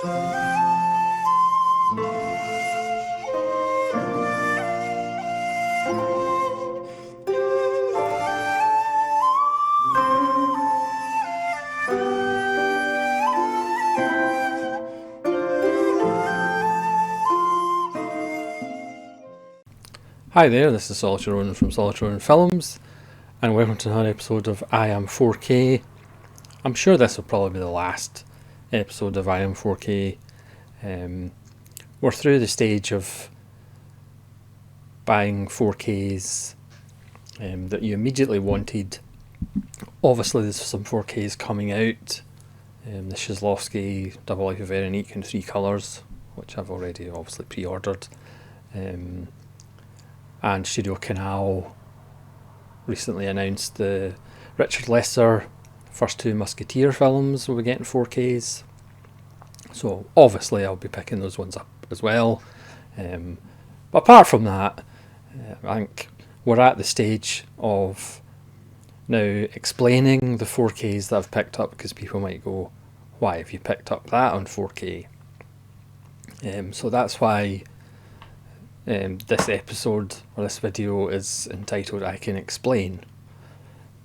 Hi there, this is Solitary Ronin from Solitary Ronin Films, and welcome to another episode of I Am 4K. I'm sure this will probably be the last episode of I Am 4K. We're through the stage of buying 4Ks that you immediately wanted. Obviously there's some 4Ks coming out. The Shizlovsky Double Life of Veronique in 3 colours, which I've already obviously pre-ordered. And Studio Canal recently announced the Richard Lester first 2 Musketeer films will be getting 4Ks. So obviously I'll be picking those ones up as well. But apart from that, I think we're at the stage of now explaining the 4Ks that I've picked up, because people might go, why have you picked up that on 4K? So that's why this episode or this video is entitled I Can Explain.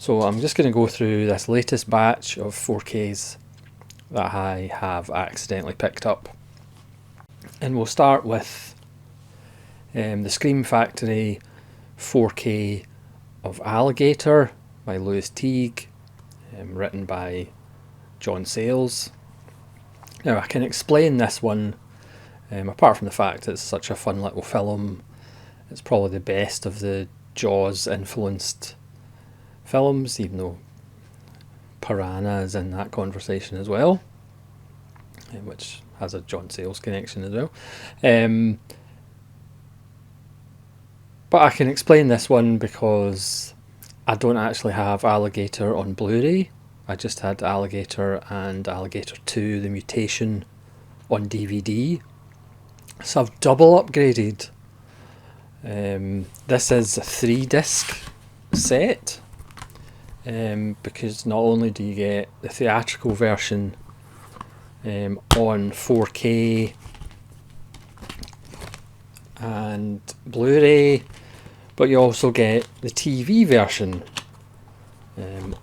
So I'm just going to go through this latest batch of 4Ks that I have accidentally picked up, and we'll start with the Scream Factory 4K of Alligator by Lewis Teague, written by John Sayles. Now I can explain this one. Apart from the fact it's such a fun little film, it's probably the best of the Jaws influenced films, even though Piranha is in that conversation as well, which has a John Sayles connection as well. But I can explain this one because I don't actually have Alligator on Blu-ray. I just had Alligator and Alligator 2 The Mutation on DVD. So I've double upgraded. This is a 3-disc set, because not only do you get the theatrical version on 4K and Blu-ray, but you also get the TV version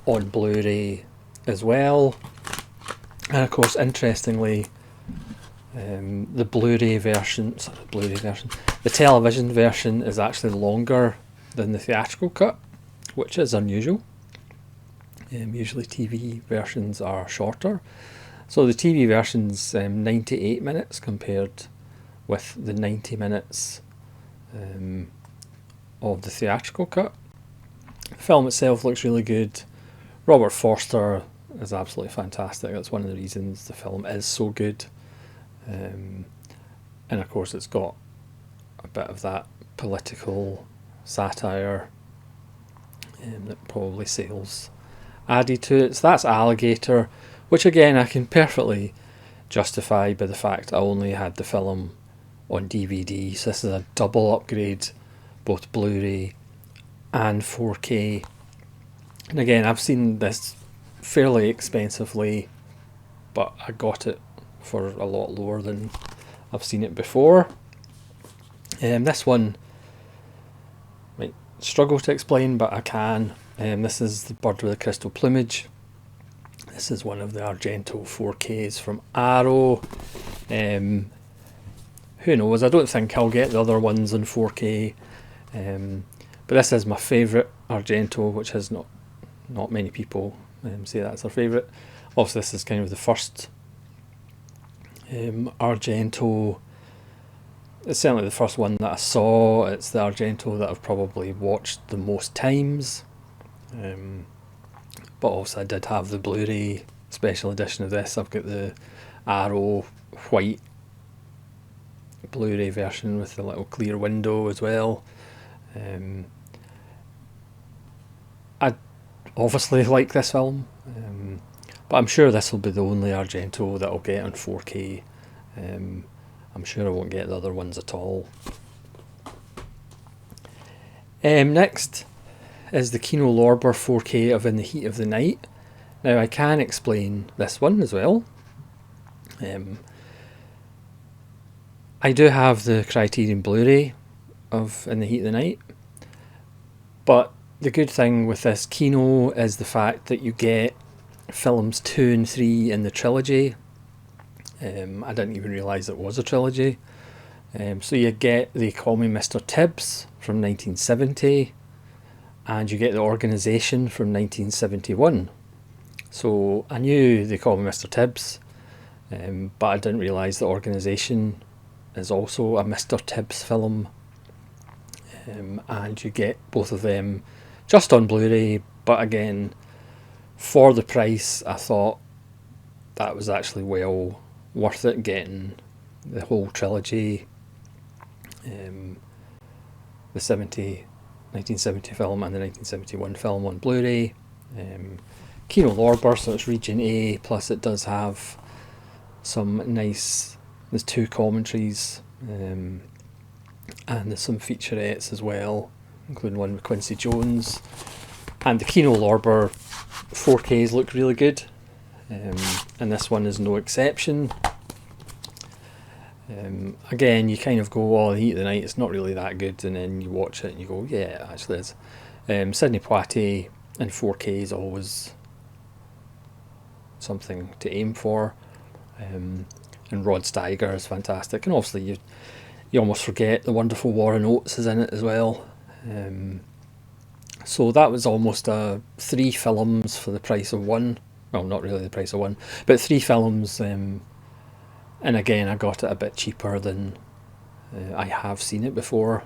on Blu-ray as well. And of course, interestingly, the television version is actually longer than the theatrical cut, which is unusual. Usually TV versions are shorter. So the TV version's 98 minutes compared with the 90 minutes of the theatrical cut. The film itself looks really good. Robert Forster is absolutely fantastic. That's one of the reasons the film is so good. And of course it's got a bit of that political satire that probably Sayles added to it. So that's Alligator, which again I can perfectly justify by the fact I only had the film on DVD. So this is a double upgrade, both Blu-ray and 4K. And again, I've seen this fairly expensively, but I got it for a lot lower than I've seen it before. This one might struggle to explain, but I can. This is the Bird with the Crystal Plumage. This is one of the Argento 4Ks from Arrow. Who knows, I don't think I'll get the other ones in 4K. But this is my favourite Argento, which has not many people say that's their favourite. Also, this is kind of the first Argento. It's certainly the first one that I saw. It's the Argento that I've probably watched the most times. But also I did have the Blu-ray special edition of this. I've got the Arrow white Blu-ray version with the little clear window as well. I obviously like this film, but I'm sure this will be the only Argento that I'll get on 4K. I'm sure I won't get the other ones at all. Next is the Kino Lorber 4K of In the Heat of the Night. Now I can explain this one as well. I do have the Criterion Blu-ray of In the Heat of the Night, but the good thing with this Kino is the fact that you get films 2 and 3 in the trilogy. I didn't even realise it was a trilogy. So you get They Call Me Mr. Tibbs from 1970, and you get The Organisation from 1971. So I knew They Call Me Mr. Tibbs, but I didn't realise The Organisation is also a Mr. Tibbs film. And you get both of them just on Blu-ray, but again, for the price, I thought that was actually well worth it, getting the whole trilogy, the 1970 film and the 1971 film on Blu-ray. Kino Lorber, so it's region A, plus it does have some nice, there's 2 commentaries, and there's some featurettes as well, including one with Quincy Jones. And the Kino Lorber 4Ks look really good, and this one is no exception. Again, you kind of go, oh, The Heat of the Night, it's not really that good, and then you watch it and you go, yeah, it actually is. Sidney Poitier in 4K is always something to aim for, and Rod Steiger is fantastic, and obviously you almost forget the wonderful Warren Oates is in it as well. So that was almost 3 films for the price of one. Well, not really the price of one, but 3 films. And again, I got it a bit cheaper than I have seen it before.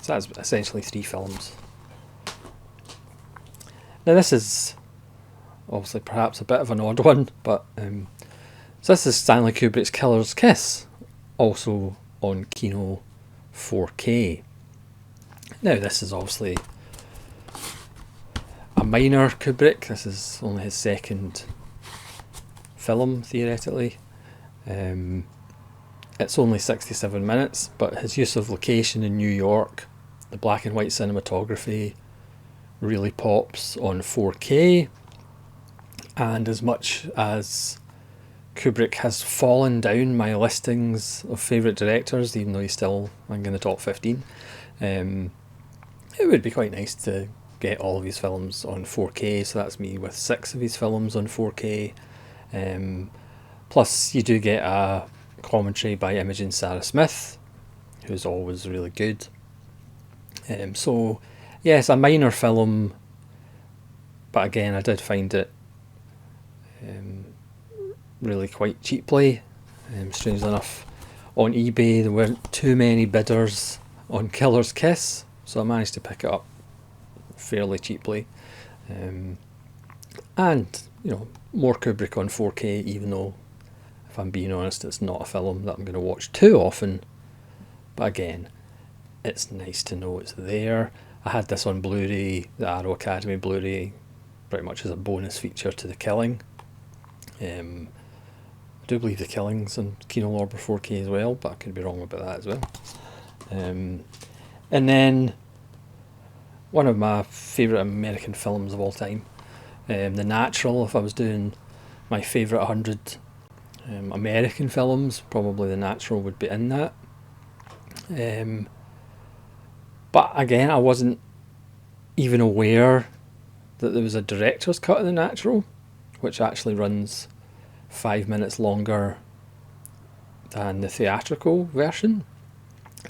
So that's essentially 3 films. Now this is obviously perhaps a bit of an odd one, but so this is Stanley Kubrick's Killer's Kiss, also on Kino 4K. Now this is obviously a minor Kubrick. This is only his second film, theoretically. It's only 67 minutes, but his use of location in New York, the black and white cinematography, really pops on 4K. And as much as Kubrick has fallen down my listings of favourite directors, even though he's still in the top 15, it would be quite nice to get all of his films on 4K. So that's me with 6 of his films on 4K. Plus you do get a commentary by Imogen Sarah Smith, who's always really good. So yes, a minor film, but again, I did find it really quite cheaply. Strangely enough, on eBay there weren't too many bidders on Killer's Kiss, so I managed to pick it up fairly cheaply. And more Kubrick on 4K, even though, if I'm being honest, it's not a film that I'm going to watch too often. But again, it's nice to know it's there. I had this on Blu-ray, the Arrow Academy Blu-ray, pretty much as a bonus feature to The Killing. I do believe The Killing's on Kino Lorber 4K as well, but I could be wrong about that as well. And then one of my favourite American films of all time, The Natural. If I was doing my favourite 100 American films, probably The Natural would be in that. But again, I wasn't even aware that there was a director's cut of The Natural, which actually runs 5 minutes longer than the theatrical version.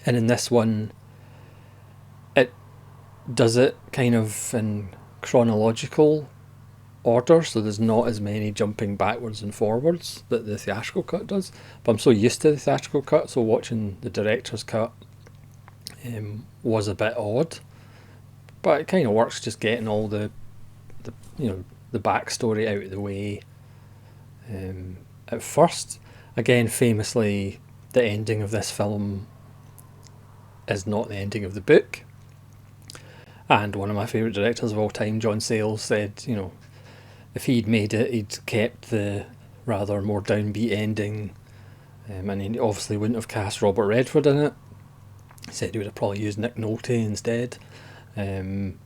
And in this one, it does it kind of in chronological order, so there's not as many jumping backwards and forwards that the theatrical cut does. But I'm so used to the theatrical cut, so watching the director's cut was a bit odd. But it kind of works, just getting all the backstory out of the way at first. Again, famously, the ending of this film is not the ending of the book. And one of my favourite directors of all time, John Sayles, said, if he'd made it, he'd kept the rather more downbeat ending, and he obviously wouldn't have cast Robert Redford in it. He said he would have probably used Nick Nolte instead. And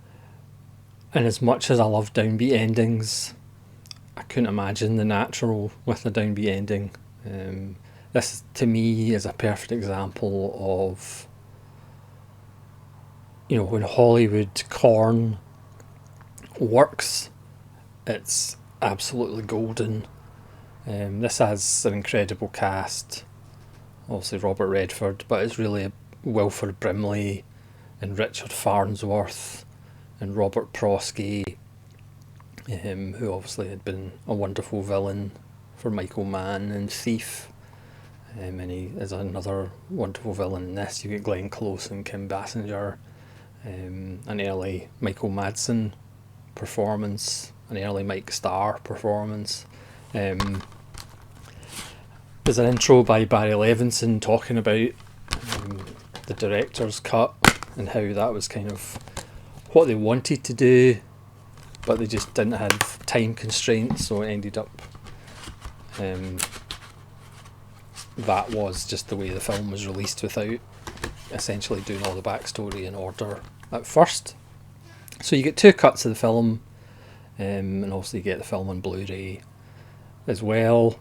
as much as I love downbeat endings, I couldn't imagine The Natural with a downbeat ending. this to me is a perfect example of, you know, when Hollywood corn works, it's absolutely golden. This has an incredible cast, obviously Robert Redford, but it's really Wilford Brimley and Richard Farnsworth and Robert Prosky, who obviously had been a wonderful villain for Michael Mann in Thief, and he is another wonderful villain in this. You get Glenn Close and Kim Basinger, an early Michael Madsen performance, an early Mike Starr performance. There's an intro by Barry Levinson talking about the director's cut and how that was kind of what they wanted to do, but they just didn't have time constraints, so it ended up that was just the way the film was released, without essentially doing all the backstory in order at first. So you get two cuts of the film, and also you get the film on Blu-ray as well.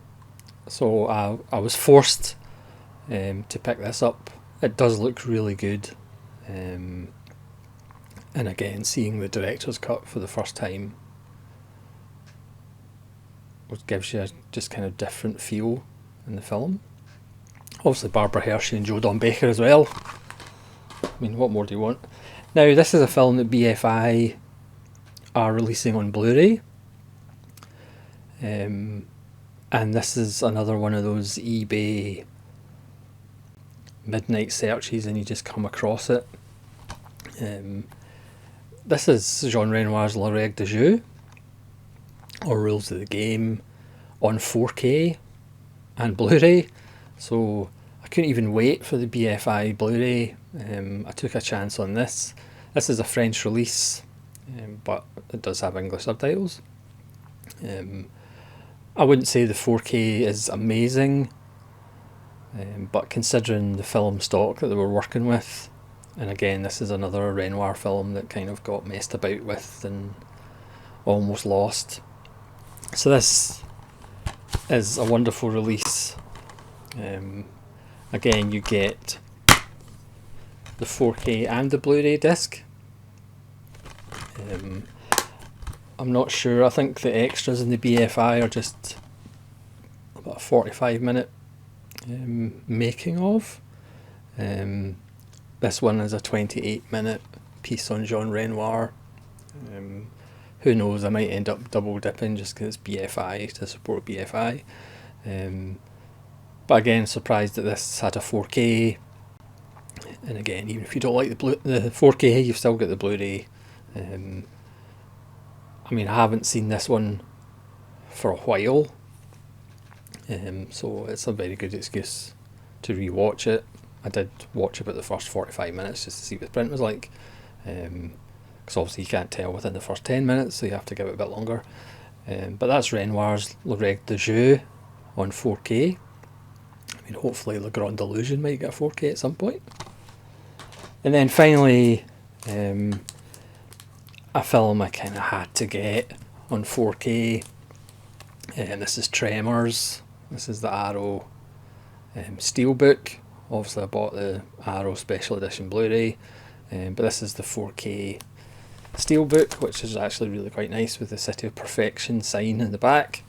So I was forced to pick this up. It does look really good, and again, seeing the director's cut for the first time, which gives you a just kind of different feel in the film. Obviously Barbara Hershey and Joe Don Baker as well. I mean, what more do you want? Now, this is a film that BFI are releasing on Blu-ray, and this is another one of those eBay midnight searches and you just come across it. This is Jean Renoir's La Règle du Jeu, or Rules of the Game, on 4K and Blu-ray. So I couldn't even wait for the BFI Blu-ray. I took a chance on this. This is a French release, but it does have English subtitles. I wouldn't say the 4K is amazing, but considering the film stock that they were working with, and again, this is another Renoir film that kind of got messed about with and almost lost. So this is a wonderful release. Again, you get the 4K and the Blu-ray disc. I'm not sure. I think the extras in the BFI are just about a 45-minute making of. This one is a 28-minute piece on Jean Renoir. Who knows, I might end up double dipping just because it's BFI, to support BFI. But again, surprised that this had a 4K. And again, even if you don't like the 4K, you've still got the Blu-ray. I mean, I haven't seen this one for a while, so it's a very good excuse to re-watch it. I did watch about the first 45 minutes just to see what the print was like, because obviously you can't tell within the first 10 minutes, so you have to give it a bit longer. But that's Renoir's La Règle du Jeu on 4K. I mean, hopefully Le Grand Illusion might get a 4K at some point. And then finally, a film I kind of had to get on 4K, and this is Tremors. This is the Arrow Steelbook. Obviously I bought the Arrow Special Edition Blu-ray, but this is the 4K Steelbook, which is actually really quite nice with the City of Perfection sign in the back.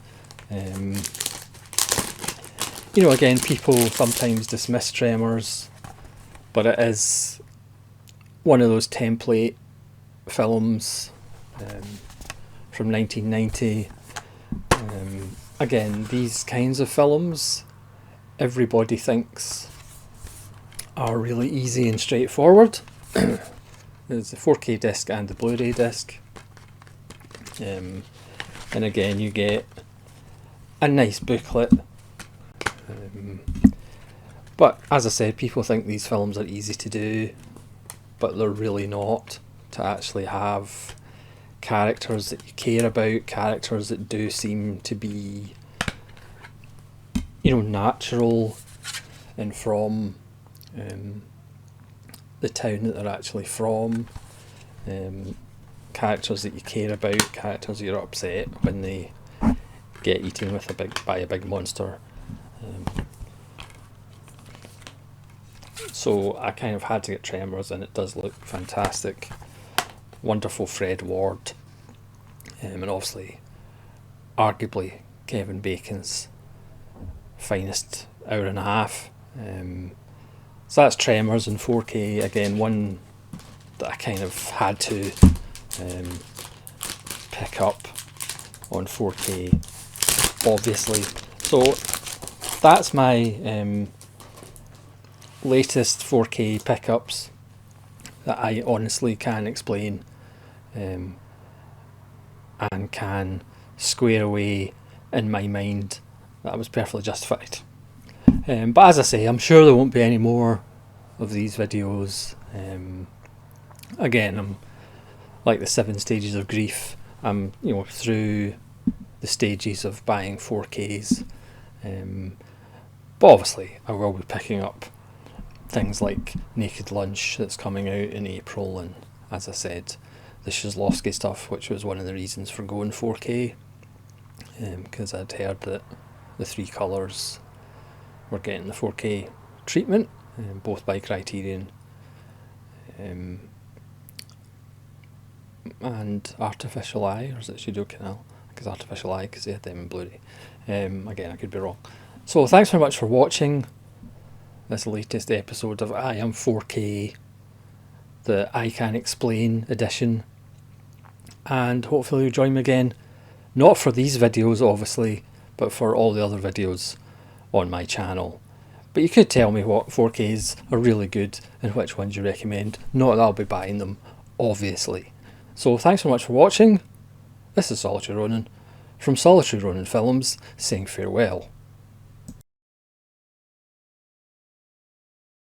You know, again, people sometimes dismiss Tremors, but it is one of those template films from 1990. Again, these kinds of films everybody thinks are really easy and straightforward. There's the 4K disc and the Blu-ray disc, and again you get a nice booklet, but as I said, people think these films are easy to do, but they're really not. To actually have characters that you care about, characters that do seem to be, you know, natural and from the town that they're actually from, characters that you care about, characters that you're upset when they get eaten with by a big monster. So I kind of had to get Tremors, and it does look fantastic. Wonderful Fred Ward, and obviously, arguably Kevin Bacon's finest hour and a half. So that's Tremors in 4K, again one that I kind of had to pick up on 4K, obviously. So that's my latest 4K pickups that I honestly can explain and can square away in my mind that I was perfectly justified. But as I say, I'm sure there won't be any more of these videos. Again, I'm like the 7 stages of grief. I'm through the stages of buying 4Ks. But obviously I will be picking up things like Naked Lunch that's coming out in April, and as I said, the Shazlovsky stuff, which was one of the reasons for going 4K, because I'd heard that the 3 colours were getting the 4K treatment, both by Criterion and Artificial Eye, or is it Studio Canal? I think it's Artificial Eye because they had them in Blu-ray. Again, I could be wrong. So thanks very much for watching this latest episode of I Am 4K, the I Can Explain edition, and hopefully you'll join me again, not for these videos obviously, but for all the other videos on my channel. But you could tell me what 4Ks are really good and which ones you recommend. Not that I'll be buying them, obviously. So thanks so much for watching. This is Solitary Ronin from Solitary Ronin Films saying farewell.